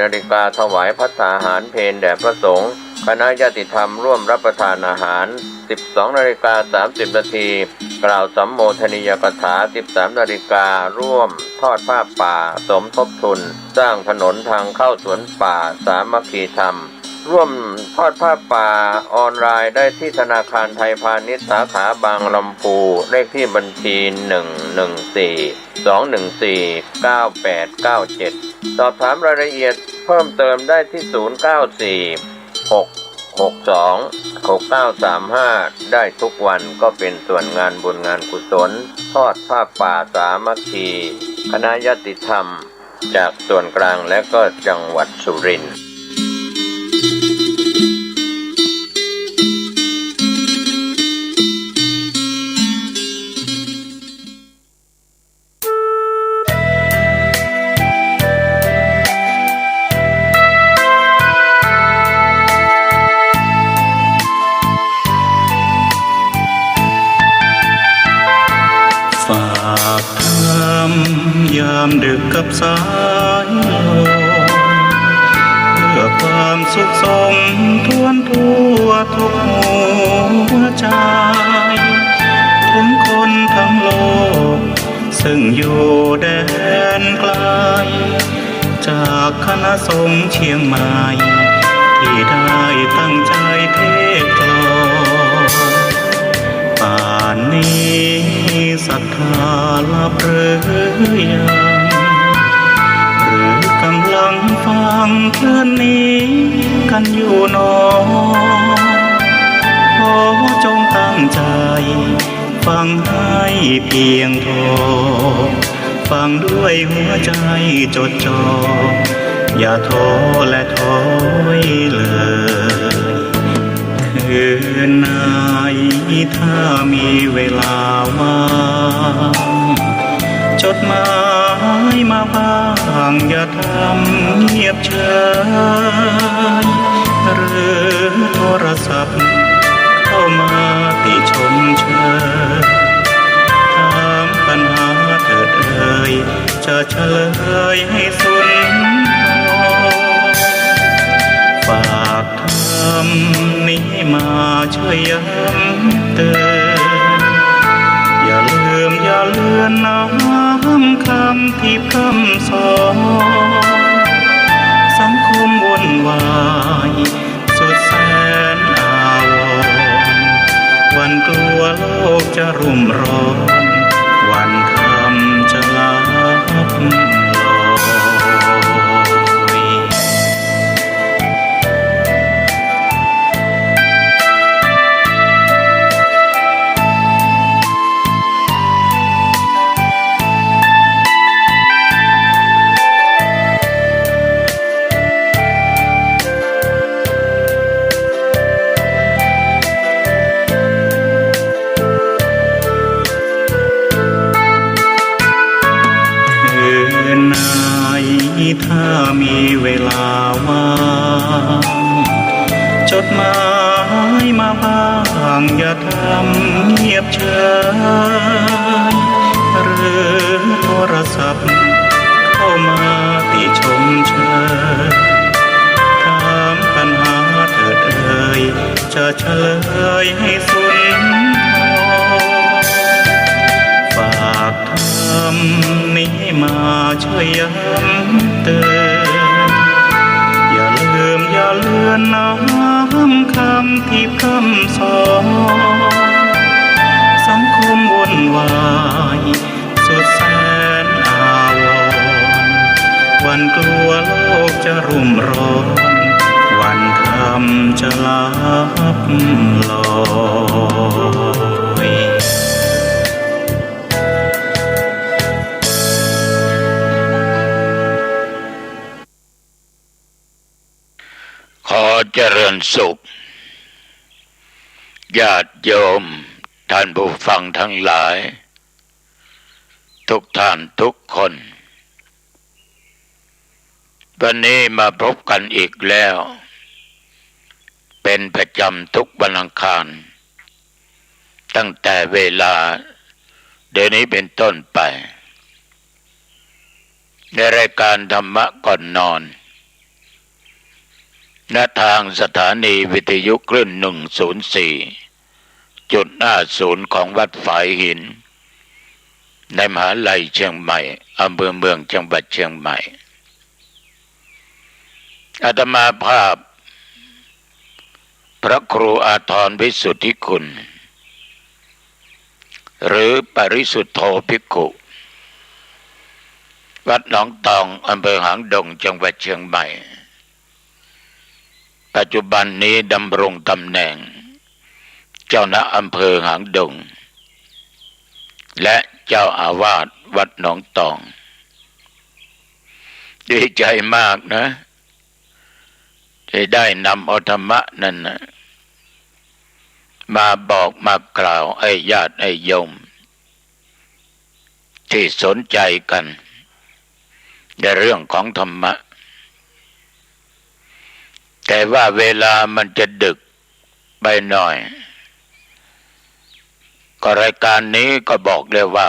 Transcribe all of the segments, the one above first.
นาฬิกาถวายภัตตาหารเพลแด่พระสงฆ์คณะญาติธรรมร่วมรับประทานอาหาร 12:30 นาทีกล่าวสัมโมทนียกถา 13 นาฬิการ่วมทอดผ้าป่าสมทบทุนสร้างถนนทางเข้าสวนป่าสามัคคีธรรมร่วมทอดผ้าป่าออนไลน์ได้ที่ธนาคารไทยพาณิชย์สาขาบางลำพูเลขที่บัญชี114-214-9897สอบถามรายละเอียดเพิ่มเติมได้ที่0946626935ได้ทุกวันก็เป็นส่วนงานบุญงานกุศลทอดผ้าป่าสามัคคีคณะญาติธรรมจากส่วนกลางและก็จังหวัดสุรินทร์ฝากคำยามดึกกับสายลมเพื่อความสุขสมทวนทั่วทุกหัวใจถึงคนทั้งโลกซึ่งอยู่แดนไกลจากคณะสงฆ์เชียงใหม่ที่ได้ตั้งใจเทศกลอนป่านนี้ศรัทธาลับหรือยังหรือกำลังฟังคลื่นนี้กันอยู่หนอขอจงตั้งใจฟังให้เพียงพอฟังด้วยหัวใจจดจ่ออย่าท้อและถอยเลยคืนไหนถ้ามีเวลาว่างจดหมายมาบ้างอย่าทำเงียบเฉยหรือโทรศัพท์เข้ามาติชมเชยถามปัญหาเถิดเอ่ยจะเฉลยให้สุนทรฝากทำนี้มาช่วยย้ำเตือนอย่าลืมอย่าเลือนน้ำคำที่พร่ำสอนสังคมวุ่นวายสุดแสนอาวรณ์วันกลัวโลกจะรุ่มร้อนวันคำจะลับลอยถ้ามีเวลาว่างจดหมายมาบ้างอย่าทำเงียบเฉยหรือโทรศัพท์เข้ามาติชมเชยถามปัญหาเถิดเอ่ยจะเฉลยให้สุนทรฝากทำนี้มาช่วยย้ำเตือนอย่าลืมอย่าเลือนน้ำคำที่พร่ำสอนสังคมวุ่นวายสุดแสนอาวรณ์วันกลัวโลกจะรุ่มร้อนวันคำจะลับลอยขอเจริญสุขญาติโยมท่านผู้ฟังทั้งหลายทุกท่านทุกคนวันนี้มาพบกันอีกแล้วเป็นประจำทุกวันอังคารตั้งแต่เวลาเดี๋ยวนี้เป็นต้นไป ในรายการธรรมะก่อนนอน ณทางสถานีวิทยุคลื่น104.50ของวัดฝายหินในมหาลัยเชียงใหม่อำเภอเมืองจังหวัดเชียงใหม่อาตมาภาพพระครูอาทรวิสุทธิคุณหรือปริสุทธโธภิกขุวัดหนองตองอำเภอหางดงจังหวัดเชียงใหม่ปัจจุบันนี้ดำรงตำแหน่งเจ้าณอำเภอหางดงและเจ้าอาวาสวัดหนองตองดีใจมากนะที่ได้นำเอาธรรมะนั้นนะมาบอกมากล่าวไอ้ญาติไอ้โยมที่สนใจกันในเรื่องของธรรมะแต่ว่าเวลามันจะดึกไปหน่อยก็รายการนี้ก็บอกเลยว่า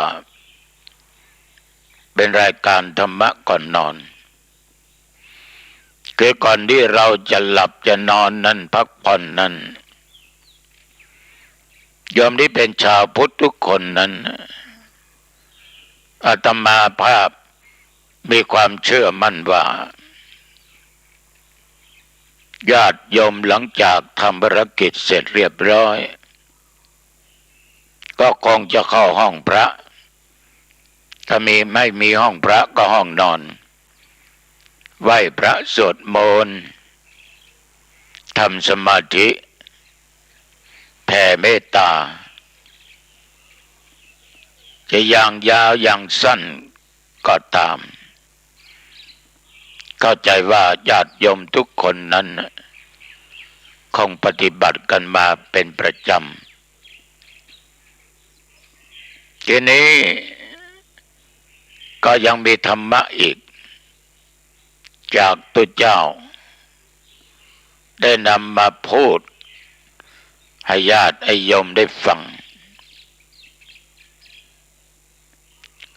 เป็นรายการธรรมะก่อนนอนคือก่อนที่เราจะหลับจะนอนนั้นพักผ่อนนั้นโยมที่เป็นชาวพุทธทุกคนนั้นอาตมาภาพมีความเชื่อมั่นว่าญาติโยมหลังจากทำภารกิจเสร็จเรียบร้อยก็คงจะเข้าห้องพระถ้าไม่มีห้องพระก็ห้องนอนไหว้พระสวดมนต์ทำสมาธิแผ่เมตตาจะอย่างยาวอย่างสั้นก็ตามเข้าใจว่าญาติโยมทุกคนนั้นคงปฏิบัติกันมาเป็นประจำทีนี้ก็ยังมีธรรมะอีกจากตัวเจ้าได้นำมาพูดให้ญาติให้โยมได้ฟัง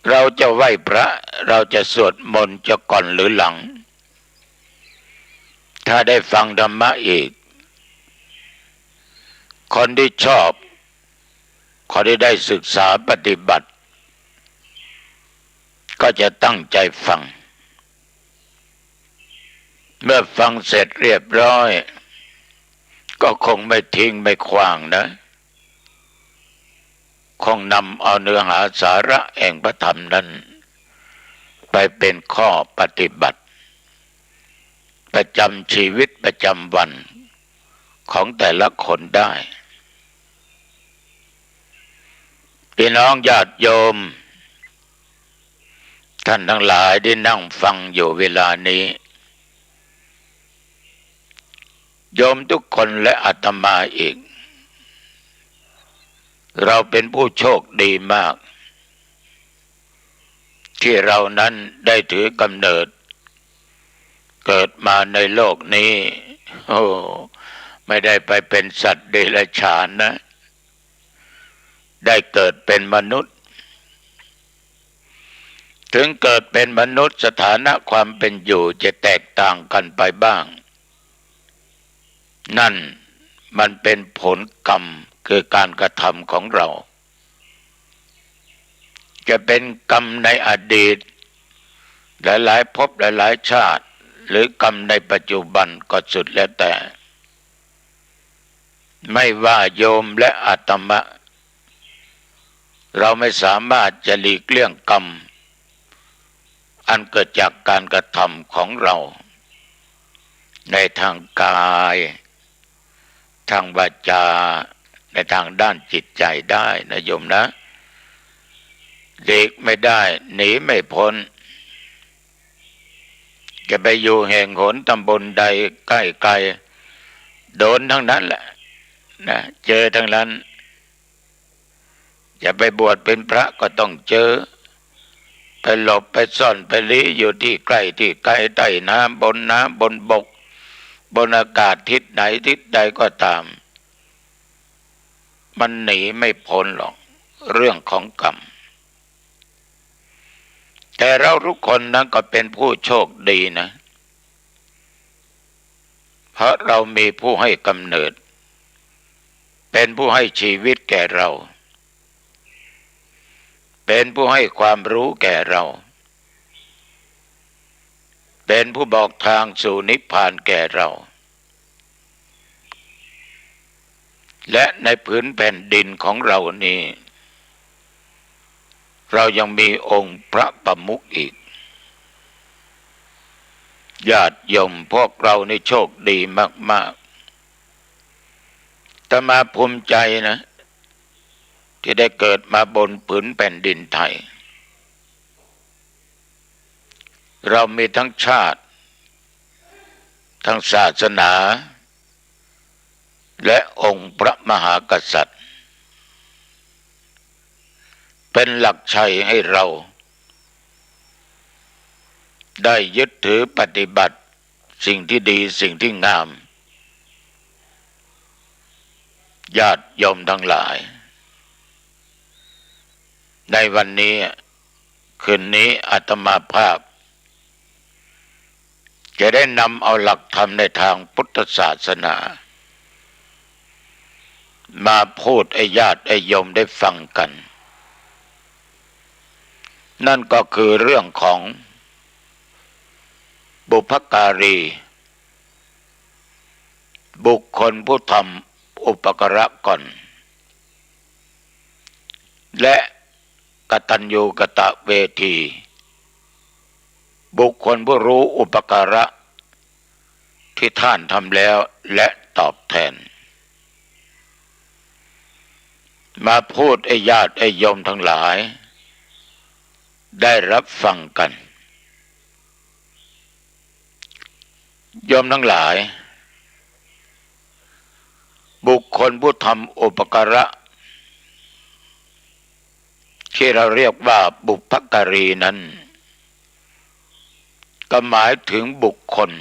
เราจะไหว้พระเราจะสวดมนต์จะก่อนหรือหลังถ้าได้ฟังธรรมะอีกคนที่ชอบคนที่ได้ศึกษาปฏิบัติก็จะตั้งใจฟังเมื่อฟังเสร็จเรียบร้อยก็คงไม่ทิ้งไม่ขว้างนะคงนำเอาเนื้อหาสาระแห่งพระธรรมนั้นไปเป็นข้อปฏิบัติประจำชีวิตประจำวันของแต่ละคนได้พี่น้องญาติโยมท่านทั้งหลายได้นั่งฟังอยู่เวลานี้โยมทุกคนและอาตมาอีกเราเป็นผู้โชคดีมากที่เรานั้นได้ถือกำเนิดเกิดมาในโลกนี้ไม่ได้ไปเป็นสัตว์เดรัจฉานนะได้เกิดเป็นมนุษย์ถึงเกิดเป็นมนุษย์สถานะความเป็นอยู่จะแตกต่างกันไปบ้างนั่นมันเป็นผลกรรมคือการกระทำของเราจะเป็นกรรมในอดีตหลายๆภพหลายๆชาติหรือกรรมในปัจจุบันก็สุดแล้วแต่ไม่ว่าโยมและอาตมะเราไม่สามารถจะหลีกเลี่ยงกรรมอันเกิดจากการกระทำของเราในทางกายทางวาจาในทางด้านจิตใจได้นะโยมนะหลีกไม่ได้หนีไม่พ้นจะไปอยู่แห่งหนตำบลใดใกล้ไกลโดนทั้งนั้นแหละนะเจอทั้งนั้นจะไปบวชเป็นพระก็ต้องเจอไปหลบไปซ่อนไปลี้อยู่ที่ใกล้ที่ไกลใต้น้ำบนน้ำบนบกบนอากาศทิศไหนทิศใดก็ตามมันหนีไม่พ้นหรอกเรื่องของกรรมแต่เราทุกคนนั้นก็เป็นผู้โชคดีนะเพ เพราะเรามีผู้ให้กำเนิดเป็นผู้ให้ชีวิตแก่เราเป็นผู้ให้ความรู้แก่เราเป็นผู้บอกทางสู่นิพพานแก่เราและในผืนแผ่นดินของเรานี้เรายังมีองค์พระประมุขอีกญาติโยมพวกเราในโชคดีมากๆอาตมาภูมิใจนะที่ได้เกิดมาบนผืนแผ่นดินไทยเรามีทั้งชาติทั้งศาสนาและองค์พระมหากษัตริย์เป็นหลักชัยให้เราได้ยึดถือปฏิบัติสิ่งที่ดีสิ่งที่งามญาติโยมทั้งหลายในวันนี้คืนนี้อาตมาภาพจะได้นำเอาหลักธรรมในทางพุทธศาสนามาพูดให้ญาติให้โยมได้ฟังกันนั่นก็คือเรื่องของบุพการีบุคคลผู้ทำอุปการะก่อนและกตัญญูกตเวทีบุคคลผู้รู้อุปการะที่ท่านทำแล้วและตอบแทนมาพูดให้ญาติให้โยมทั้งหลายได้รับฟังกันโยมทั้งหลายบุคคลผู้ทำอุปการะที่เราเรียกว่าบุพการีนั้นก็หมายถึงบุคคล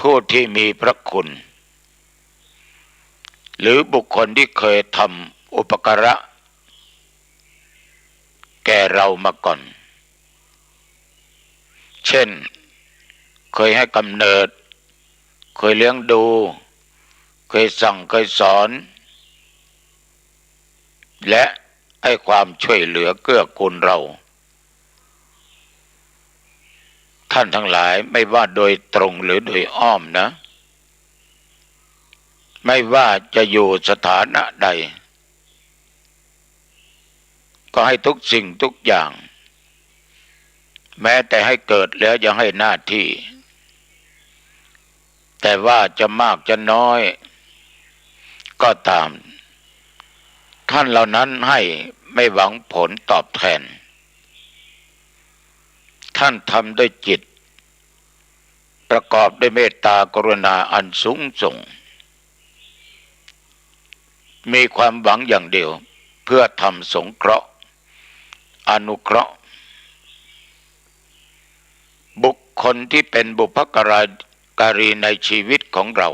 ผู้ที่มีพระคุณหรือบุคคลที่เคยทำอุปการะแก่เรามาก่อนเช่นเคยให้กำเนิดเคยเลี้ยงดูเคยสั่งเคยสอนและให้ความช่วยเหลือเกื้อกูลเราท่านทั้งหลายไม่ว่าโดยตรงหรือโดยอ้อมนะไม่ว่าจะอยู่สถานะใดก็ให้ทุกสิ่งทุกอย่างแม้แต่ให้เกิดแล้วยังให้หน้าที่แต่ว่าจะมากจะน้อยก็ตามท่านเหล่านั้นให้ไม่หวังผลตอบแทนท่านทำด้วยจิตประกอบด้วยเมตตากรุณาอันสูงส่งมีความหวังอย่างเดียวเพื่อทำสงเคราะห์อนุเคราะห์บุคคลที่เป็นบุพการีในชีวิตของเรา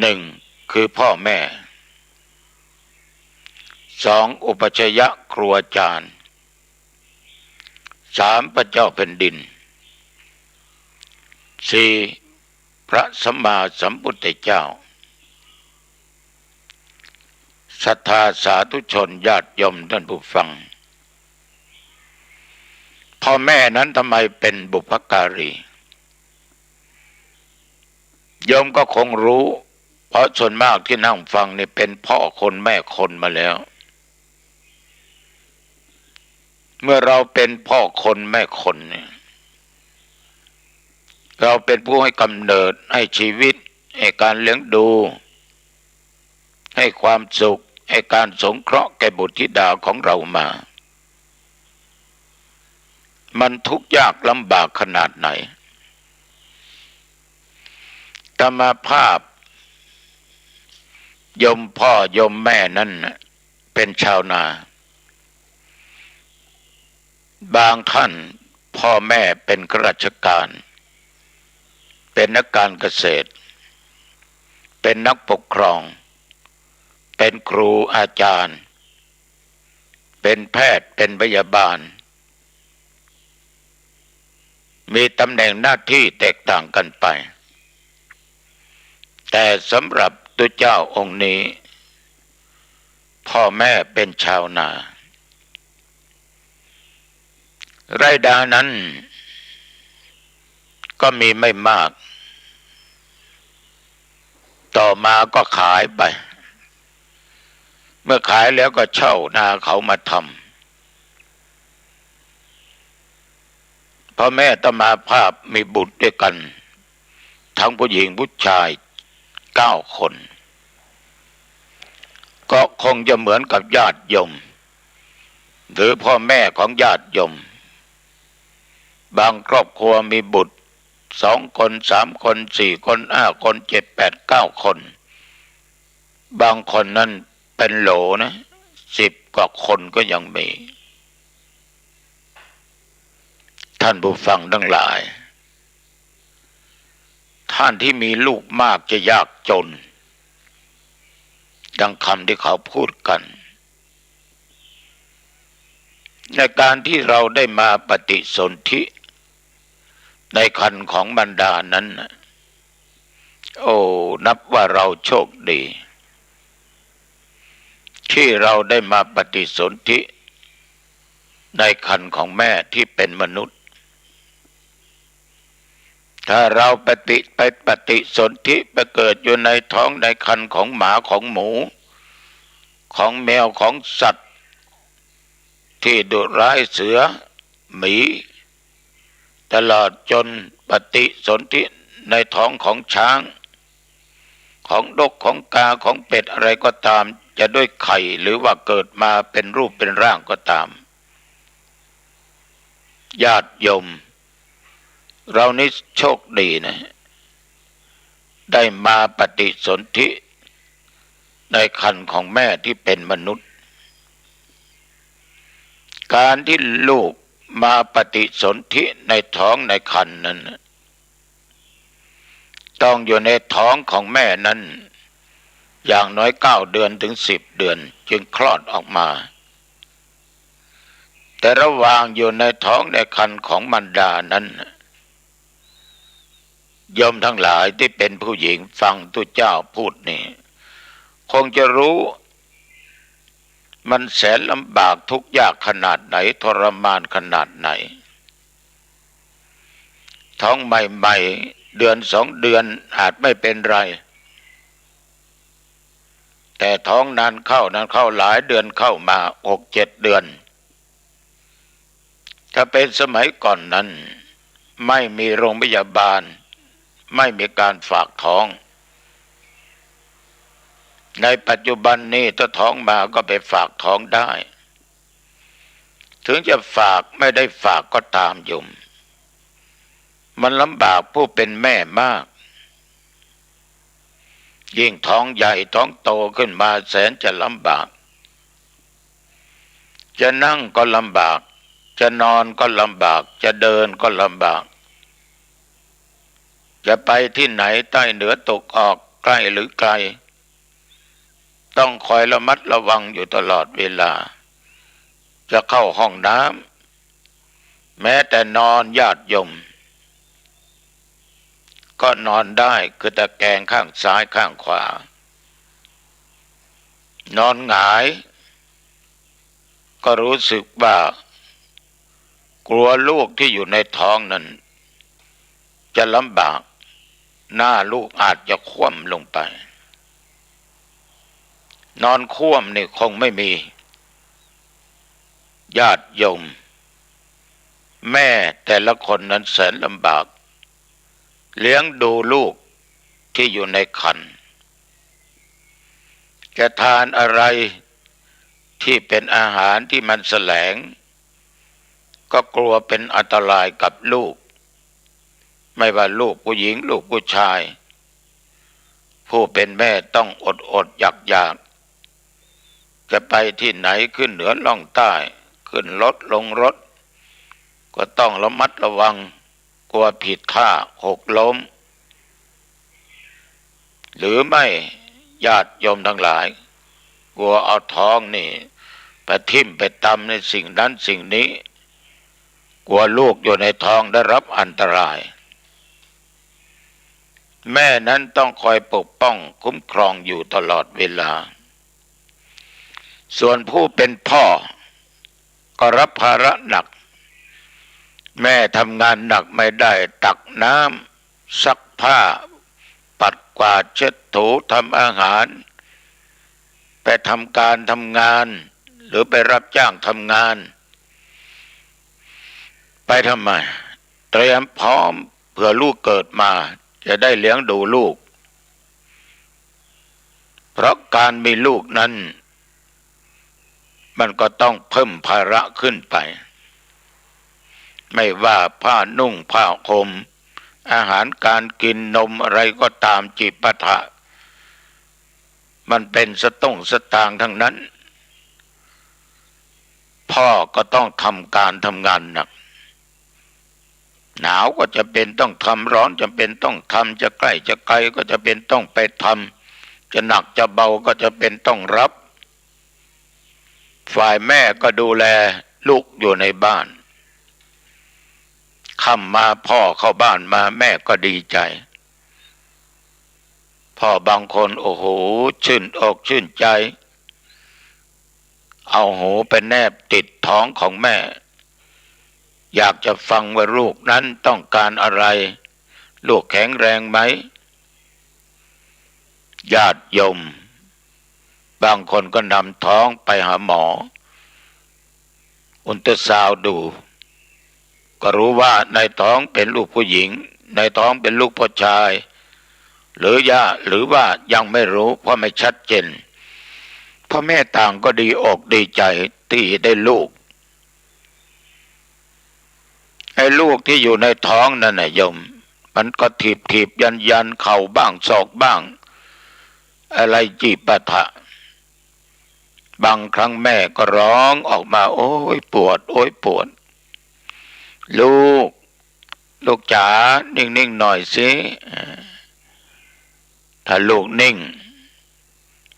หนึ่งคือพ่อแม่สองอุปัชฌะครูอาจารย์สามพระเจ้าแผ่นดินสี่พระสัมมาสัมพุทธเจ้าศรัทธาสาธุชนญาติโยมท่านผู้ฟังพ่อแม่นั้นทำไมเป็นบุพการีโยมก็คงรู้เพราะส่วนมากที่นั่งฟังนี่เป็นพ่อคนแม่คนมาแล้วเมื่อเราเป็นพ่อคนแม่คนเนี่ยเราเป็นผู้ให้กำเนิดให้ชีวิตให้การเลี้ยงดูให้ความสุขให้การสงเคราะห์แก่บุตรธิดาของเรามามันทุกข์ยากลำบากขนาดไหนธรรมภาพโยมพ่อโยมแม่นั้นเป็นชาวนาบางท่านพ่อแม่เป็นข้าราชการเป็นนักการเกษตรเป็นนักปกครองเป็นครูอาจารย์เป็นแพทย์เป็นพยาบาล มีตำแหน่งหน้าที่แตกต่างกันไปแต่สำหรับตัวเจ้าองค์นี้พ่อแม่เป็นชาวนาไร่นานั้นก็มีไม่มากต่อมาก็ขายไปเมื่อขายแล้วก็เช่านาเขามาทำพ่อแม่ตมาภาพมีบุตรด้วยกันทั้งผู้หญิงผู้ชาย9 คนก็คงจะเหมือนกับญาติโยมหรือพ่อแม่ของญาติโยมบางครอบครัวมีบุตร2 คน3 คน4 คน5 คน7 8 9 คนบางคนนั้นเป็นโหลนะ10 กว่าคนก็ยังมีท่านผู้ฟังทั้งหลายท่านที่มีลูกมากจะยากจนดังคำที่เขาพูดกันในการที่เราได้มาปฏิสนธิในครรภ์ของมารดานั้นโอ้นับว่าเราโชคดีที่เราได้มาปฏิสนธิในครรภ์ของแม่ที่เป็นมนุษย์ถ้าเราไปปฏิสนธิไปเกิดอยู่ในท้องในครรภ์ของหมาของหมูของแมวของสัตว์ที่ดุร้ายเสือหมีตลอดจนปฏิสนธิในท้องของช้างของนกของกาของเป็ดอะไรก็ตามจะด้วยไข่หรือว่าเกิดมาเป็นรูปเป็นร่างก็ตามญาติโยมเรานี่โชคดีนะได้มาปฏิสนธิในครรภ์ของแม่ที่เป็นมนุษย์การที่ลูกมาปฏิสนธิในท้องในครรภ์นั้นต้องอยู่ในท้องของแม่นั้นอย่างน้อย9 เดือนถึง10 เดือนจึงคลอดออกมาแต่ระหว่างอยู่ในท้องในครรภ์ของมารดานั้นโยมทั้งหลายที่เป็นผู้หญิงฟังตุเจ้าพูดนี่คงจะรู้มันแสนลำบากทุกข์ยากขนาดไหนทรมานขนาดไหนท้องใหม่ๆเดือน2 เดือนอาจไม่เป็นไรแต่ท้องนานเข้าหลายเดือนเข้ามา6-7 เดือนถ้าเป็นสมัยก่อนนั้นไม่มีโรงพยาบาลไม่มีการฝากท้องในปัจจุบันนี้ถ้าท้องมาก็ไปฝากท้องได้ถึงจะฝากไม่ได้ฝากก็ตามโยมมันลำบากผู้เป็นแม่มากยิ่งท้องใหญ่ท้องโตขึ้นมาแสนจะลำบากจะนั่งก็ลำบากจะนอนก็ลำบากจะเดินก็ลำบากจะไปที่ไหนใต้เหนือตกออกใกล้หรือไกลต้องคอยระมัดระวังอยู่ตลอดเวลาจะเข้าห้องน้ำแม้แต่นอนญาติโยมก็นอนได้คือตะแคงข้างซ้ายข้างขวานอนหงายก็รู้สึกว่ากลัวลูกที่อยู่ในท้องนั้นจะลำบากหน้าลูกอาจจะคว่ำลงไปนอนคว่ำนี่คงไม่มีญาติโยมแม่แต่ละคนนั้นแสนลำบากเลี้ยงดูลูกที่อยู่ในครรภ์จะทานอะไรที่เป็นอาหารที่มันแสลงก็กลัวเป็นอันตรายกับลูกไม่ว่าลูกผู้หญิงลูกผู้ชายผู้เป็นแม่ต้องอดอยากจะไปที่ไหนขึ้นเหนือล่องใต้ขึ้นรถลงรถก็ต้องระมัดระวังกลัวผิดท่าหกล้มหรือไม่ญาติโยมทั้งหลายกลัวเอาท้องนี่ไปทิ่มไปตำในสิ่งนั้นสิ่งนี้ กลัวลูกอยู่ในท้องได้รับอันตรายแม่นั้นต้องคอยปกป้องคุ้มครองอยู่ตลอดเวลาส่วนผู้เป็นพ่อก็รับภาระหนักแม่ทำงานหนักไม่ได้ตักน้ำซักผ้าปัดกวาดเช็ดถูทำอาหารไปทำการทำงานหรือไปรับจ้างทำงานไปทำไมเตรียมพร้อมเผื่อลูกเกิดมาจะได้เลี้ยงดูลูกเพราะการมีลูกนั้นมันก็ต้องเพิ่มภาระขึ้นไปไม่ว่าผ้านุ่งผ้าห่มอาหารการกินนมอะไรก็ตามจิปาถะมันเป็นสตางค์ทั้งนั้นพ่อก็ต้องทำการทำงานหนักหนาวก็จะเป็นต้องทำร้อนจะเป็นต้องทำจะใกล้จะไกลก็จะเป็นต้องไปทำจะหนักจะเบาก็จะเป็นต้องรับฝ่ายแม่ก็ดูแลลูกอยู่ในบ้านค่ำมาพ่อเข้าบ้านมาแม่ก็ดีใจพ่อบางคนโอ้โหชื่นอกชื่นใจเอาหูไปแนบติดท้องของแม่อยากจะฟังว่าลูกนั้นต้องการอะไรลูกแข็งแรงไหมญาติโยมบางคนก็นำท้องไปหาหมออุลตราซาวด์ดูก็รู้ว่าในท้องเป็นลูกผู้หญิงในท้องเป็นลูกผู้ชายหรือว่ายังไม่รู้เพราะไม่ชัดเจนพ่อแม่ต่างก็ดีอกดีใจที่ได้ลูกไอ้ลูกที่อยู่ในท้องนั่นน่ะโยมมันก็ถีบยันเข่าบ้างศอกบ้างอะไรจีปะทะบางครั้งแม่ก็ร้องออกมาโอ้ยปวดโอ้ยปวดลูกจ๋านิ่งหน่อยสิถ้าลูกนิ่ง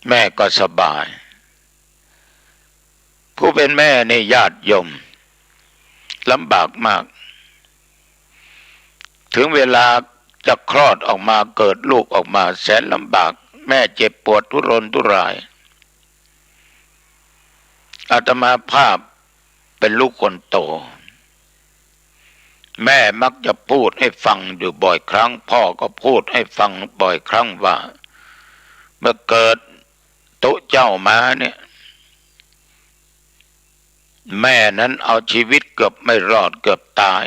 แม่ก็สบายผู้เป็นแม่ในญาติโยมลำบากมากถึงเวลาจะคลอดออกมาเกิดลูกออกมาแสนลำบากแม่เจ็บปวดทุรนทุรายอาตมาภาพเป็นลูกคนโตแม่มักจะพูดให้ฟังอยู่บ่อยครั้งพ่อก็พูดให้ฟังบ่อยครั้งว่าเมื่อเกิดตุ๊เจ้ามาเนี่ยแม่นั้นเอาชีวิตเกือบไม่รอดเกือบตาย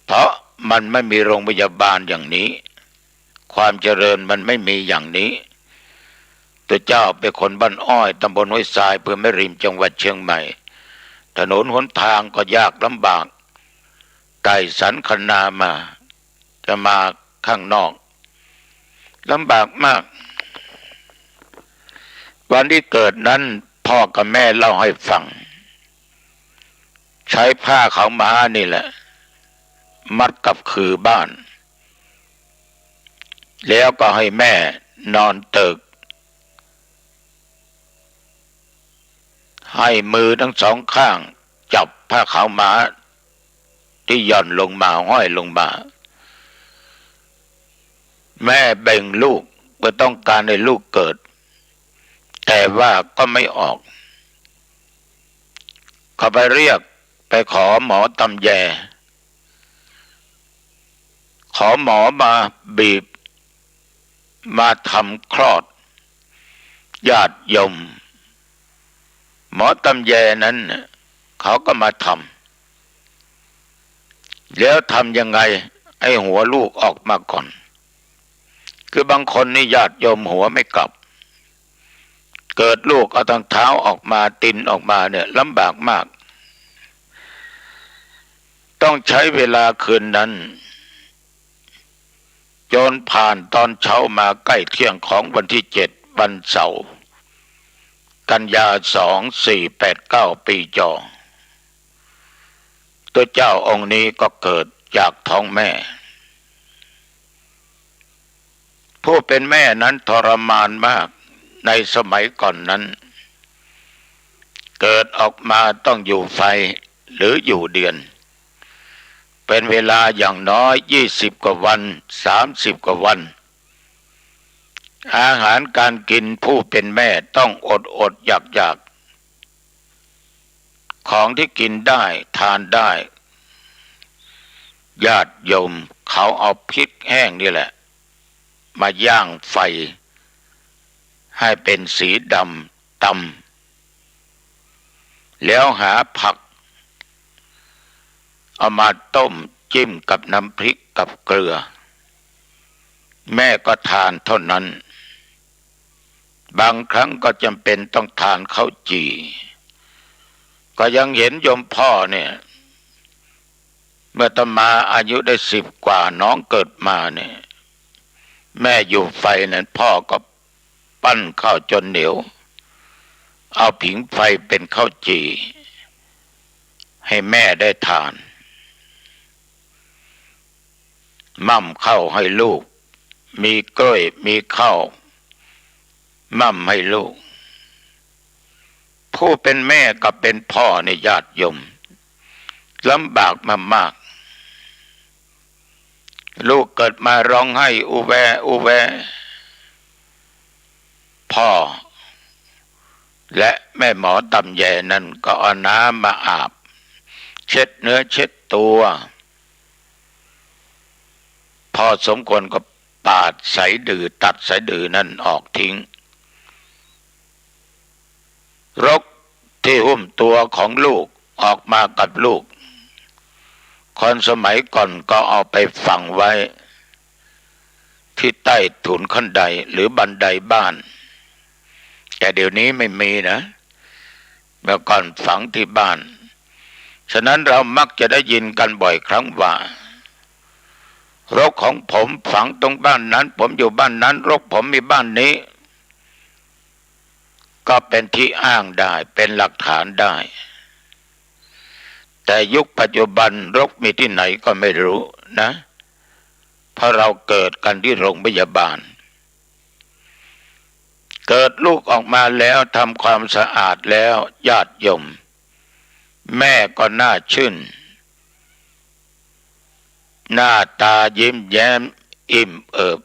เพราะมันไม่มีโรงพยาบาลอย่างนี้ความเจริญมันไม่มีอย่างนี้ตัวเจ้าเป็นคนบ้านอ้อยตำบลห้วยทรายอำเภอแม่ริมจังหวัดเชียงใหม่ถนนหนทางก็ยากลำบากไต่สันคนามาจะมาข้างนอกลำบากมากวันที่เกิดนั้นพ่อกับแม่เล่าให้ฟังใช้ผ้าขาวม้านี่แหละมัดกับคือบ้านแล้วก็ให้แม่นอนตึกให้มือทั้งสองข้างจับผ้าขาวม้าที่หย่อนลงมาห้อยลงมาแม่เบ่งลูกเพื่อต้องการให้ลูกเกิดแต่ว่าก็ไม่ออกเขาไปเรียกไปขอหมอตำแยขอหมอมาบีบมาทำคลอดญาติโยมหมอตำแยนั้นเขาก็มาทำแล้วทำยังไงให้หัวลูกออกมาก่อนคือบางคนนี่ญาติโยมหัวไม่กลับเกิดลูกเอาทางเท้าออกมาตินออกมาเนี่ยลำบากมากต้องใช้เวลาคืนนั้นจนผ่านตอนเช้ามาใกล้เที่ยงของวันที่7วันเสาร์กันยา2489ปีจอตัวเจ้าองค์นี้ก็เกิดจากท้องแม่ผู้เป็นแม่นั้นทรมานมากในสมัยก่อนนั้นเกิดออกมาต้องอยู่ไฟ หรืออยู่เดือนเป็นเวลาอย่างน้อย20 กว่าวัน30 กว่าวันอาหารการกินผู้เป็นแม่ต้องอดอยากของที่กินได้ทานได้ญาติโยมเขาเอาพริกแห้งนี่แหละมาย่างไฟให้เป็นสีดำตำแล้วหาผักเอามาต้มจิ้มกับน้ำพริกกับเกลือแม่ก็ทานเท่านั้นบางครั้งก็จำเป็นต้องทานข้าวจี่ก็ยังเห็นโยมพ่อเนี่ยเมื่ออาตมาอายุได้10 กว่าน้องเกิดมาเนี่ยแม่อยู่ไฟนั้นพ่อก็ปั้นข้าวจนเหนียวเอาผิงไฟเป็นข้าวจี่ให้แม่ได้ทานม่ำข้าวให้ลูกมีกล้วยมีข้าวม่ำให้ลูกผู้เป็นแม่กับเป็นพ่อในญาติโยมลำบากมากลูกเกิดมาร้องไห้อูแวพ่อและแม่หมอตำแยนั่นก็เอาน้ำมาอาบเช็ดเนื้อเช็ดตัวพอสมควรก็ปาดสายดื้อตัดสายดื้อนั่นออกทิ้งรกที่หุ้มตัวของลูกออกมากับลูกคนสมัยก่อนก็เอาไปฝังไว้ที่ใต้ถุนขั้นใดหรือบันไดบ้านแต่เดี๋ยวนี้ไม่มีนะเมื่อก่อนฝังที่บ้านฉะนั้นเรามักจะได้ยินกันบ่อยครั้งว่ารกของผมฝังตรงบ้านนั้นผมอยู่บ้านนั้นรกผมมีบ้านนี้ก็เป็นที่อ้างได้เป็นหลักฐานได้แต่ยุคปัจจุบันรกมีที่ไหนก็ไม่รู้นะเพราะเราเกิดกันที่โรงพยาบาลเกิดลูกออกมาแล้วทำความสะอาดแล้วญาติโยมแม่ก็น่าชื่นหน้าตายิ้มแย้มอิ่มเอิบ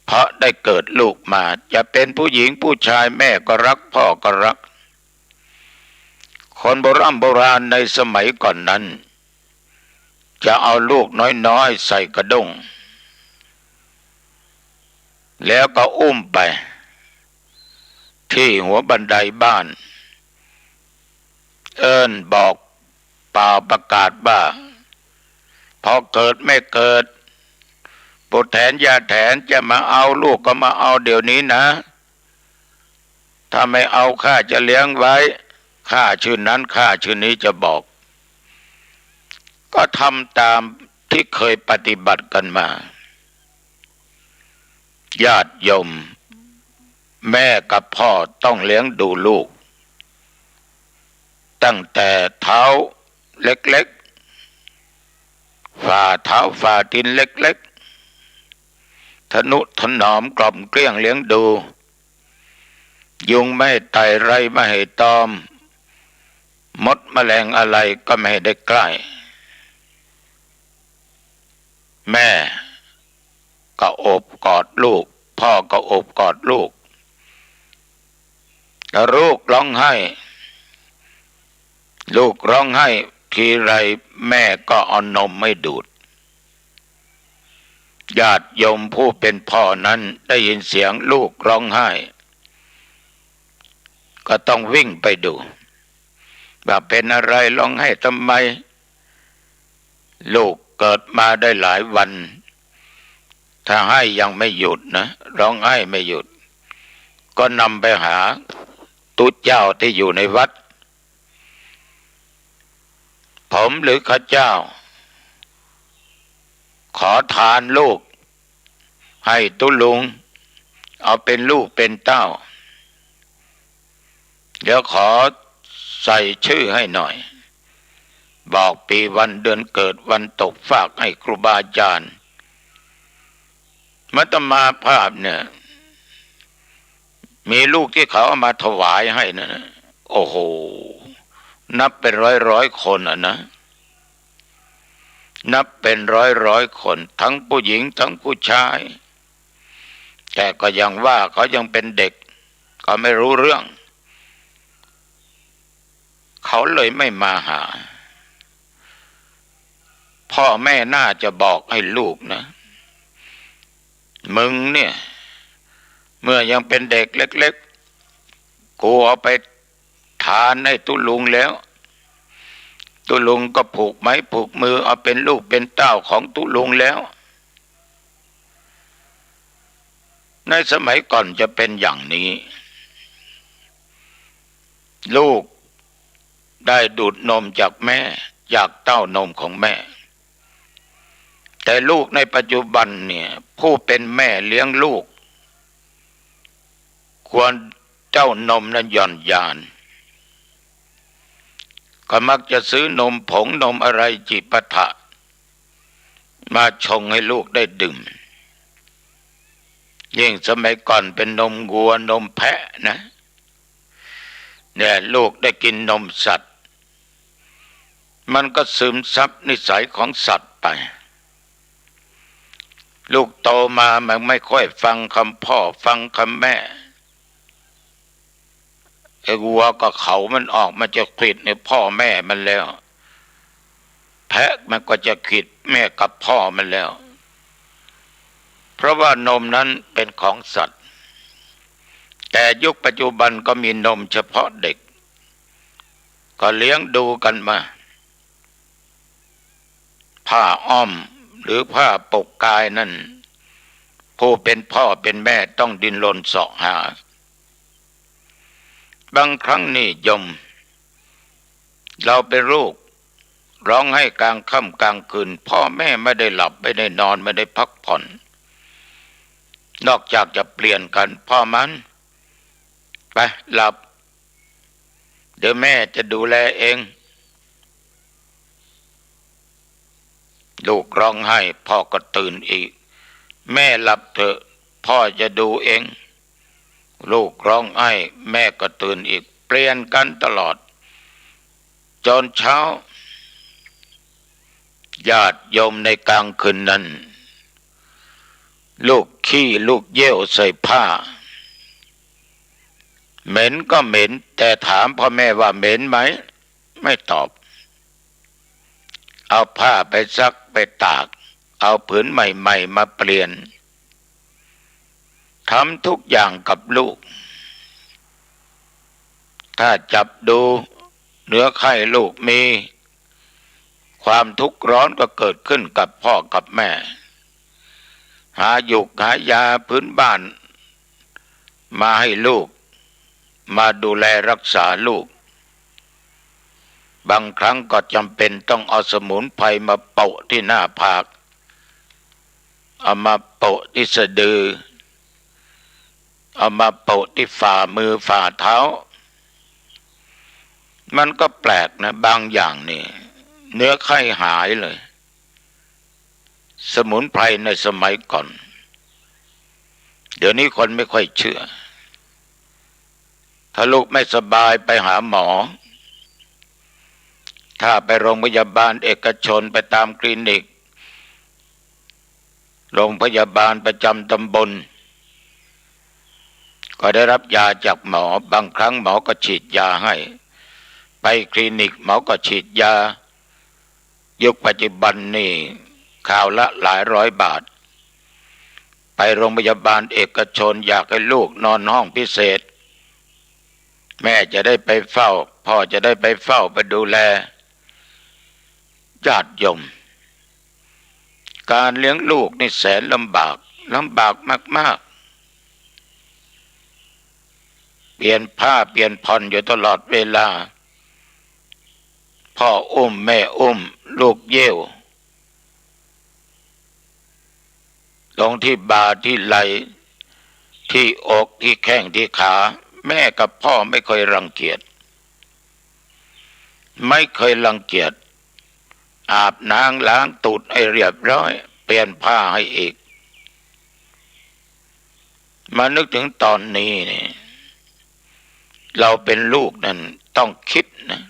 เพราะได้เกิดลูกมาจะเป็นผู้หญิงผู้ชายแม่ก็รักพ่อก็รักคนโบราณในสมัยก่อนนั้นจะเอาลูกน้อยๆใส่กระด้งแล้วก็อุ้มไปที่หัวบันไดบ้านเอิ้นบอกเปล่าประกาศว่าพอเกิดไม่เกิดปู่แทนย่าแทนจะมาเอาลูกก็มาเอาเดี๋ยวนี้นะถ้าไม่เอาข้าจะเลี้ยงไว้ข้าชื่อนั้นข้าชื่อนี้จะบอกก็ทำตามที่เคยปฏิบัติกันมาญาติโยมแม่กับพ่อต้องเลี้ยงดูลูกตั้งแต่เท้าเล็กๆฝ่าเท้าฝ่าตีนเล็กๆทนุถนอมกล่อมเกลี้ยงเลี้ยงดูยุงไม่ไต่ไรไม่ให้ตอมมดแมลงอะไรก็ไม่ให้ได้ใกล้แม่ก็โอบกอดลูกพ่อก็โอบกอดลูกแล้วลูกร้องไห้ลูกร้องไห้ทีไรแม่ก็เอานมไม่ดูดญาติโยมผู้เป็นพ่อนั้นได้ยินเสียงลูกร้องไห้ก็ต้องวิ่งไปดูว่าเป็นอะไรร้องไห้ทำไมลูกเกิดมาได้หลายวันถ้าให้ยังไม่หยุดนะร้องไห้ไม่หยุดก็นำไปหาตุ๊ดเจ้าที่อยู่ในวัดผมหรือข้าเจ้าขอทานลูกให้ตุลุงเอาเป็นลูกเป็นเต้าเดี๋ยวขอใส่ชื่อให้หน่อยบอกปีวันเดือนเกิดวันตกฟากให้ครูบาอาจารย์มัตมาภาพเนี่ยมีลูกที่เขาเอามาถวายให้นะโอ้โห นับเป็นร้อยคนนะนับเป็นร้อยคนทั้งผู้หญิงทั้งผู้ชายแต่ก็ยังว่าเขายังเป็นเด็กก็ไม่รู้เรื่องเขาเลยไม่มาหาพ่อแม่น่าจะบอกให้ลูกนะมึงเนี่ยเมื่อยังเป็นเด็กเล็กๆกูเอาไปทานให้ตุลุงแล้วตุลุงก็ผูกไม้ผูกมือเอาเป็นลูกเป็นเต้าของตุลุงแล้วในสมัยก่อนจะเป็นอย่างนี้ลูกได้ดูดนมจากแม่จากเต้านมของแม่แต่ลูกในปัจจุบันเนี่ยผู้เป็นแม่เลี้ยงลูกควรเจ้านมนั้นหย่อนยานก็มักจะซื้อนมผงนมอะไรจิปาถะมาชงให้ลูกได้ดื่มยิ่งสมัยก่อนเป็นนมวัวนมแพะนะเนี่ยลูกได้กินนมสัตว์มันก็ซึมซับนิสัยของสัตว์ไปลูกโตมามันไม่ค่อยฟังคำพ่อฟังคำแม่ไอ้วัวก็เขามันออกมาจะขวิดในพ่อแม่มันแล้วแพะมันก็จะขวิดแม่กับพ่อมันแล้วเพราะว่านมนั้นเป็นของสัตว์แต่ยุคปัจจุบันก็มีนมเฉพาะเด็กก็เลี้ยงดูกันมาผ้าอ้อมหรือผ้าปกกายนั่นผู้เป็นพ่อเป็นแม่ต้องดิ้นรนเสาะหาบางครั้งนี่ยมเราเป็นลูกร้องให้กลางค่ำกลางคืนพ่อแม่ไม่ได้หลับไม่ได้นอนไม่ได้พักผ่อนนอกจากจะเปลี่ยนกันพ่อมันไปหลับเดี๋ยวแม่จะดูแลเองลูกร้องไห้พ่อก็ตื่นอีกแม่หลับเถอะพ่อจะดูเองลูกร้องไห้แม่ก็ตื่นอีกเปลี่ยนกันตลอดจนเช้าญาติโยมในกลางคืนนั้นลูกขี้ลูกเยี่ยวใส่ผ้าเหม็นก็เหม็นแต่ถามพ่อแม่ว่าเหม็นไหมไม่ตอบเอาผ้าไปซักไปตากเอาผืนใหม่ๆมาเปลี่ยนทำทุกอย่างกับลูกถ้าจับดูเนื้อไข้ลูกมีความทุกข์ร้อนก็เกิดขึ้นกับพ่อกับแม่หาหยุกหายาพื้นบ้านมาให้ลูกมาดูแลรักษาลูกบางครั้งก็จำเป็นต้องเอาสมุนไพรมาโปะที่หน้าผากเอามาโปะที่สะดือเอามาโปะที่ฝ่ามือฝ่าเท้ามันก็แปลกนะบางอย่างนี่เนื้อไข้หายเลยสมุนไพรในสมัยก่อนเดี๋ยวนี้คนไม่ค่อยเชื่อถ้าลูกไม่สบายไปหาหมอถ้าไปโรงพยาบาลเอกชนไปตามคลินิกโรงพยาบาลประจำตำบลก็ได้รับยาจากหมอบางครั้งหมอก็ฉีดยาให้ไปคลินิกหมอก็ฉีดยายุคปัจจุบันนี่ข่าวละหลายร้อยบาทไปโรงพยาบาลเอกชนอยากให้ลูกนอนห้องพิเศษแม่จะได้ไปเฝ้าพ่อจะได้ไปเฝ้าไปดูแลญาติโยมการเลี้ยงลูกนี่แสนลำบากมากๆเปลี่ยนผ้าเปลี่ยนผ่อนอยู่ตลอดเวลาพ่ออุ้มแม่อุ้มลูกเยี่ยวลงที่บ่าที่ไหล่ที่อกที่แข้งที่ขาแม่กับพ่อไม่เคยรังเกียจอาบน้ำล้างตูดให้เรียบร้อยเปลี่ยนผ้าให้อีกมานึกถึงตอนนี้นี่เราเป็นลูกนั่นต้องคิดนะ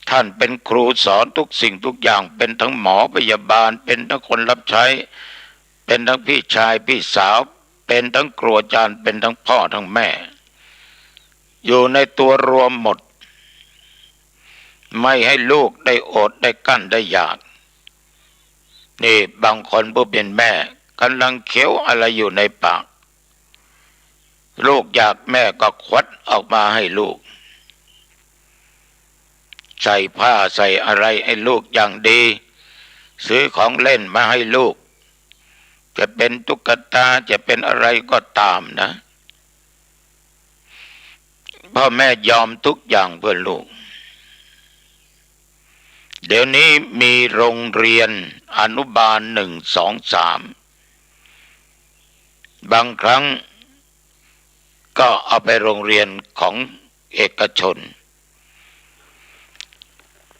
ท่านเป็นครูสอนทุกสิ่งทุกอย่างเป็นทั้งหมอพยาบาลเป็นทั้งคนรับใช้เป็นทั้งพี่ชายพี่สาวเป็นทั้งครูอาจารย์เป็นทั้งพ่อทั้งแม่อยู่ในตัวรวมหมดไม่ให้ลูกได้อดได้กั้นได้อยากนี่บางคนผู้เป็นแม่กำลังเคี้ยวอะไรอยู่ในปากลูกอยากแม่ก็ควัดออกมาให้ลูกใส่ผ้าใส่อะไรให้ลูกอย่างดีซื้อของเล่นมาให้ลูกจะเป็นตุ๊กตาจะเป็นอะไรก็ตามนะพ่อแม่ยอมทุกอย่างเพื่อลูกเดี๋ยวนี้มีโรงเรียนอนุบาล1 2 3บางครั้งก็เอาไปโรงเรียนของเอกชน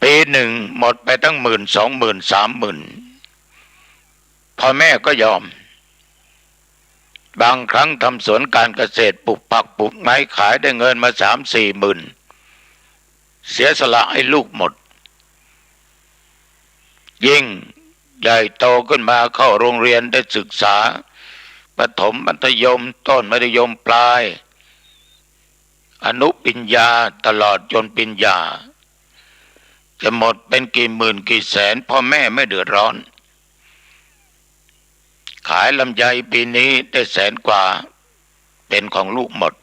ปีหนึ่งหมดไปตั้ง10,000 20,000 30,000พ่อแม่ก็ยอมบางครั้งทำสวนการเกษตรปลูกผักปลูกไม้ขายได้เงินมา3-4 หมื่นเสียสละให้ลูกหมดยิ่งใหญ่โตขึ้นมาเข้าโรงเรียนได้ศึกษาประถมมัธยมต้นมัธยมปลายอนุปริญญาตลอดจนปริญญาจะหมดเป็นกี่หมื่นกี่แสนพ่อแม่ไม่เดือดร้อนขายลำไยปีนี้ได้100,000 กว่าเป็นของลูกหมด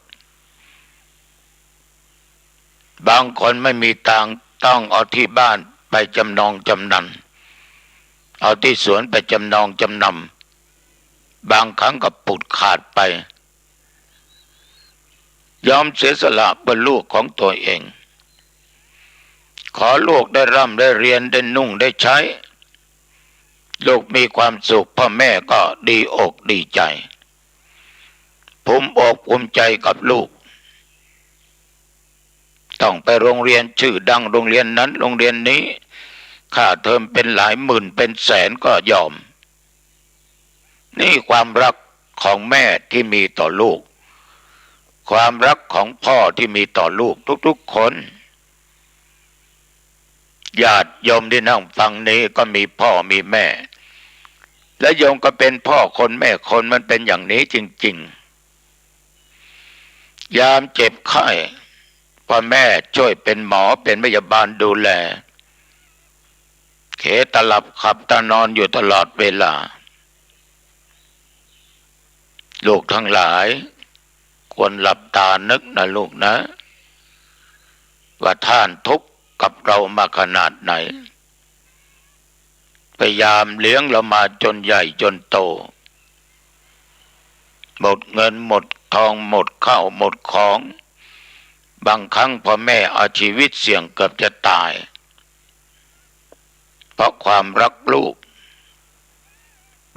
บางคนไม่มีตังค์ต้องเอาที่บ้านไปจำนองจำนำเอาที่สวนไปจำนองจำนำบางครั้งก็ปุดขาดไปยอมเสียสละเพื่อลูกของตัวเองขอลูกได้ร่ำได้เรียนได้นุ่งได้ใช้ลูกมีความสุขพ่อแม่ก็ดีอกดีใจภูมิอกภูมิใจกับลูกต้องไปโรงเรียนชื่อดังโรงเรียนนั้นโรงเรียนนี้ค่าเทอมเป็นหลายหมื่นเป็นแสนก็ยอมนี่ความรักของแม่ที่มีต่อลูกความรักของพ่อที่มีต่อลูกทุกๆคนญาติโยมที่นั่งฟังนี้ก็มีพ่อมีแม่และโยมก็เป็นพ่อคนแม่คนมันเป็นอย่างนี้จริงๆยามเจ็บไข้พ่อแม่ช่วยเป็นหมอเป็นพยาบาลดูแลเขตหลับขับตานอนอยู่ตลอดเวลาลูกทั้งหลายควรหลับตานึกนะลูกนะว่าท่านทุกข์กับเรามาขนาดไหนพยายามเลี้ยงเรามาจนใหญ่จนโตหมดเงินหมดทองหมดข้าวหมดของบางครั้งพ่อแม่เอาชีวิตเสี่ยงเกือบจะตายเพราะความรักลูก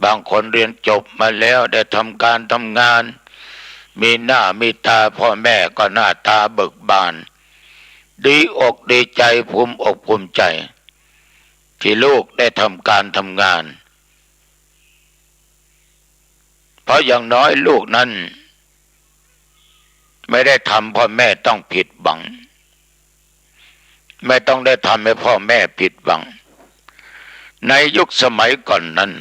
บางคนเรียนจบมาแล้วได้ทำการทำงานมีหน้ามีตาพ่อแม่ก็หน้าตาเบิกบานดีอกดีใจภูมิอกภูมิใจที่ลูกได้ทำการทำงานเพราะอย่างน้อยลูกนั้นไม่ได้ทำพ่อแม่ต้องผิดหวังไม่ต้องได้ทำให้พ่อแม่ผิดหวังในยุคสมัยก่อนนั้น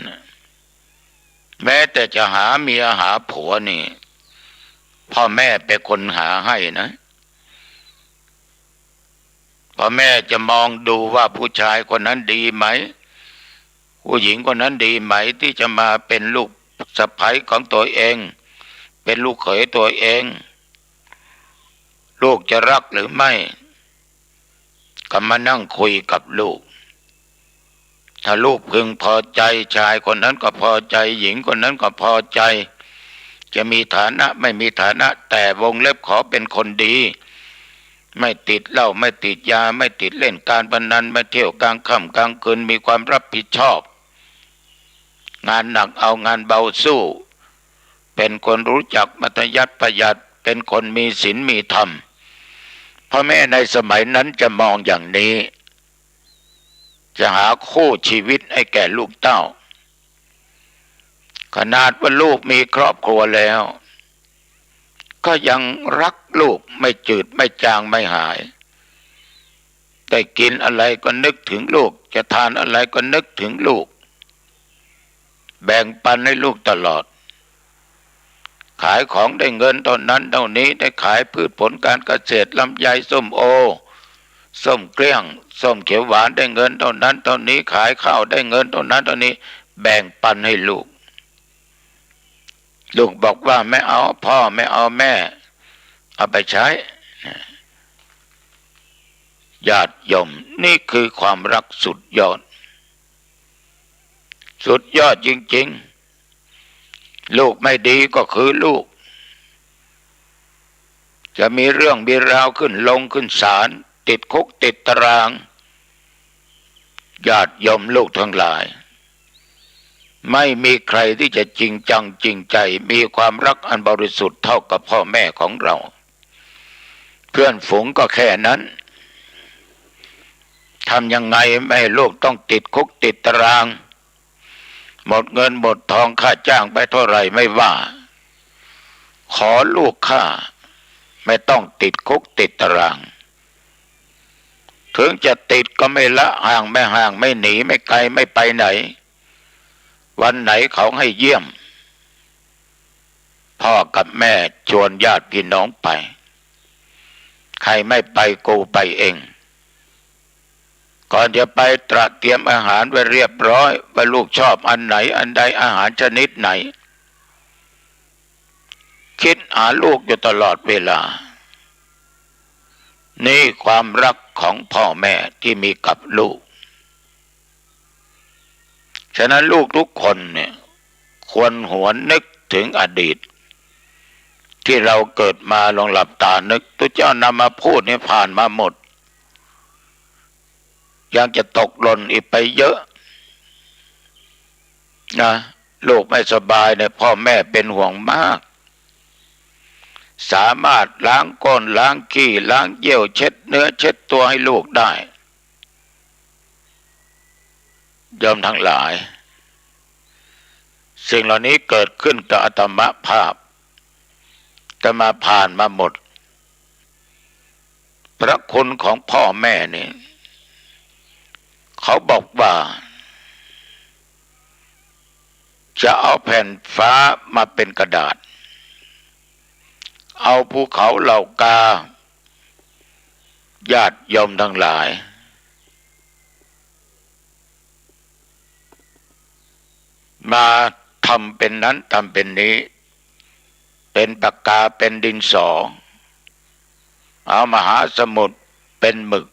แม้แต่จะหาเมียหาผัวนี่พ่อแม่เป็นคนหาให้นะพ่อแม่จะมองดูว่าผู้ชายคนนั้นดีไหมผู้หญิงคนนั้นดีไหมที่จะมาเป็นลูกสะใภ้ของตัวเองเป็นลูกเขยตัวเองลูกจะรักหรือไม่ก็มานั่งคุยกับลูกถ้าลูกพึงพอใจชายคนนั้นก็พอใจหญิงคนนั้นก็พอใจจะมีฐานะไม่มีฐานะแต่วงเล็บขอเป็นคนดีไม่ติดเหล้าไม่ติดยาไม่ติดเล่นการพนันไม่เที่ยวกลางค่ำกลางคืนมีความรับผิดชอบงานหนักเอางานเบาสู้เป็นคนรู้จักมัธยัสถ์ประหยัดเป็นคนมีศีลมีธรรมพ่อแม่ในสมัยนั้นจะมองอย่างนี้จะหาคู่ชีวิตให้แก่ลูกเต้าขนาดว่าลูกมีครอบครัวแล้วก็ยังรักลูกไม่จืดไม่จางไม่หาย ได้กินอะไรก็นึกถึงลูกจะทานอะไรก็นึกถึงลูกแบ่งปันให้ลูกตลอดขายของได้เงินเท่านั้นเท่านี้ได้ขายพืชผลการเกษตรลำไยส้มโอส้มเกลี้ยงส้มเขียวหวานได้เงินเท่านั้นเท่านี้ขายข้าวได้เงินเท่านั้นเท่านี้แบ่งปันให้ลูกบอกว่าไม่เอาพ่อไม่เอาแม่เอาไปใช้ญาติโยมนี่คือความรักสุดยอดสุดยอดจริงๆลูกไม่ดีก็คือลูกจะมีเรื่องมีราวขึ้นลงขึ้นศาลติดคุกติดตารางญาติโยมลูกทั้งหลายไม่มีใครที่จะจริงจังจริงใจมีความรักอันบริสุทธิ์เท่ากับพ่อแม่ของเราเพื่อนฝูงก็แค่นั้นทำยังไงไม่ให้ลูกต้องติดคุกติดตารางหมดเงินหมดทองค่าจ้างไปเท่าไหร่ไม่ว่าขอลูกข้าไม่ต้องติดคุกติดตารางถึงจะติดก็ไม่ละห่างไม่หนีไม่ไกลไม่ไปไหนวันไหนเขาให้เยี่ยมพ่อกับแม่ชวนญาติพี่น้องไปใครไม่ไปกูไปเองก่อนจะไปตระเตรียมอาหารไว้เรียบร้อยว่าลูกชอบอันไหนอันใดอาหารชนิดไหนคิดหาลูกอยู่ตลอดเวลานี่ความรักของพ่อแม่ที่มีกับลูกฉะนั้นลูกทุกคนเนี่ยควรหวนนึกถึงอดีตที่เราเกิดมาลองหลับตานึกตัวเจ้านำมาพูดเนี่ยผ่านมาหมดยังจะตกหล่นอีกไปเยอะนะลูกไม่สบายเนี่ยพ่อแม่เป็นห่วงมากสามารถล้างก้นล้างขี้ล้างเยี่ยวเช็ดเนื้อเช็ดตัวให้ลูกได้โยมทั้งหลายสิ่งเหล่านี้เกิดขึ้นกับอาตมภาพจะมาผ่านมาหมดพระคุณของพ่อแม่นี่เขาบอกว่าจะเอาแผ่นฟ้ามาเป็นกระดาษเอาภูเขาเหล่ากาญาติโยมทั้งหลายมาทำเป็นนั้นทำเป็นนี้เป็นปากกาเป็นดินสอเอามหาสมุทรเป็นหมึก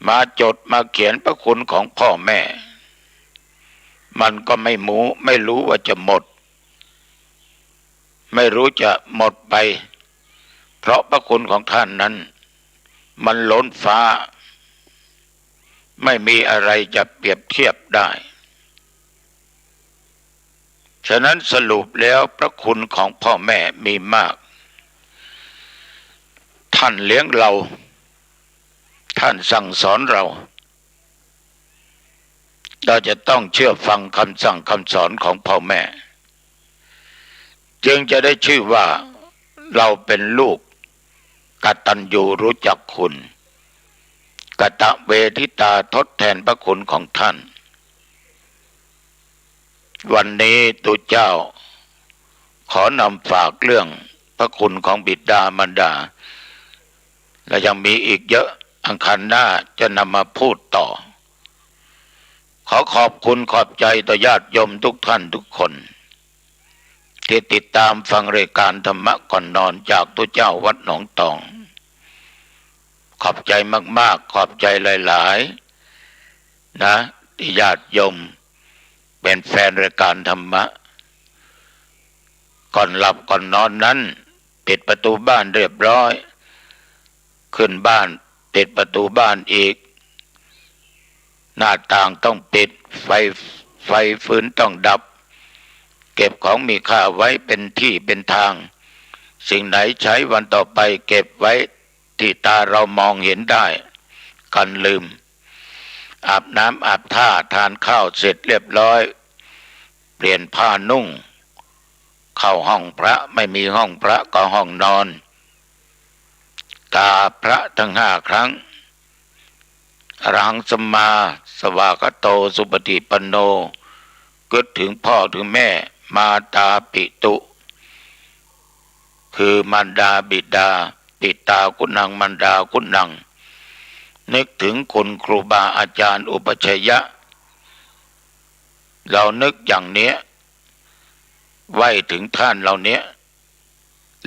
มาจดมาเขียนพระคุณของพ่อแม่มันก็ไม่รู้ว่าจะหมดไม่รู้จะหมดไปเพราะพระคุณของท่านนั้นมันล้นฟ้าไม่มีอะไรจะเปรียบเทียบได้ฉะนั้นสรุปแล้วพระคุณของพ่อแม่มีมากท่านเลี้ยงเราท่านสั่งสอนเราจะต้องเชื่อฟังคำสั่งคำสอนของพ่อแม่จึงจะได้ชื่อว่าเราเป็นลูกกตัญญูรู้จักคุณกตเวทิตาทดแทนพระคุณของท่านวันนี้ตัวเจ้าขอนำฝากเรื่องพระคุณของบิดามารดาและยังมีอีกเยอะอังคารหน้าจะนำมาพูดต่อขอขอบคุณขอบใจต่อญาติโยมทุกท่านทุกคนที่ติดตามฟังรายการธรรมะก่อนนอนจากตัวเจ้าวัดหนองตองขอบใจมากๆขอบใจหลายๆนะที่ญาติโยมเป็นแฟนรายการธรรมะก่อนหลับก่อนนอนนั้นปิดประตูบ้านเรียบร้อยขึ้นบ้านปิดประตูบ้านอีกหน้าต่างต้องปิดไฟฟืนต้องดับเก็บของมีค่าไว้เป็นที่เป็นทางสิ่งไหนใช้วันต่อไปเก็บไว้ที่ตาเรามองเห็นได้กันลืมอาบน้ำอาบท่าทานข้าวเสร็จเรียบร้อยเปลี่ยนผ้านุ่งเข้าห้องพระไม่มีห้องพระก็ห้องนอน กาพระทั้ง5 ครั้งอรหังสัมมาสวากขาโตสุปฏิปันโนกึศถึงพ่อถึงแม่มาตาปิตุคือมารดาบิดาปิตาคุณังมารดาคุณังนึกถึงคุณครูบาอาจารย์อุปชัยยะเรานึกอย่างเนี้ยไว้ถึงท่านเหล่านี้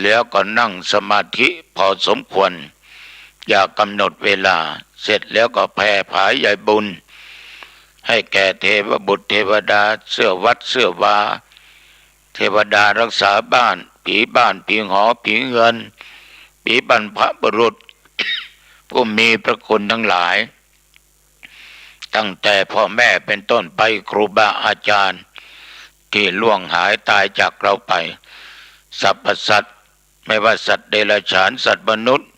แล้วก็นั่งสมาธิพอสมควรอย่ากำหนดเวลาเสร็จแล้วก็แผ่ผายใหญ่บุญให้แก่เทวบุตรเทวดาเสื้อวัดเสื้อวาเทวดารักษาบ้านผีหอผีเงินผีบรรพบุรุษ ผู้มีพระคุณทั้งหลายตั้งแต่พ่อแม่เป็นต้นไปครูบาอาจารย์ที่ล่วงหายตายจากเราไปสรรพสัตว์ไม่ว่าสัตว์เดรัจฉานสัตว์มนุษย์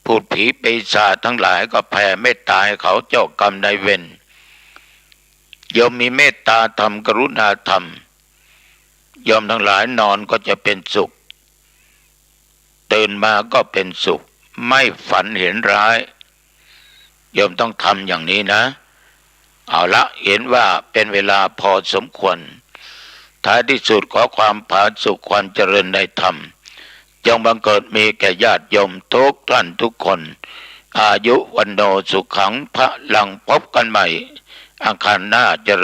พูดผีปีศาจทั้งหลายก็แผ่เมตตาให้เขาเจ้ากรรมนายเวรยอมมีเมตตาธรรมกรุณาธรรมยอมทั้งหลายนอนก็จะเป็นสุขตื่นมาก็เป็นสุขไม่ฝันเห็นร้ายยอมต้องทำอย่างนี้นะเอาละเห็นว่าเป็นเวลาพอสมควรท้ายที่สุดขอความผาสุกความเจริญในธรรมจงบังเกิดมีแก่ญาติโยมทุกท่านทุกคนอายุวันโนสุขังพระลังพบกันใหม่อังคารหน้าเจริญ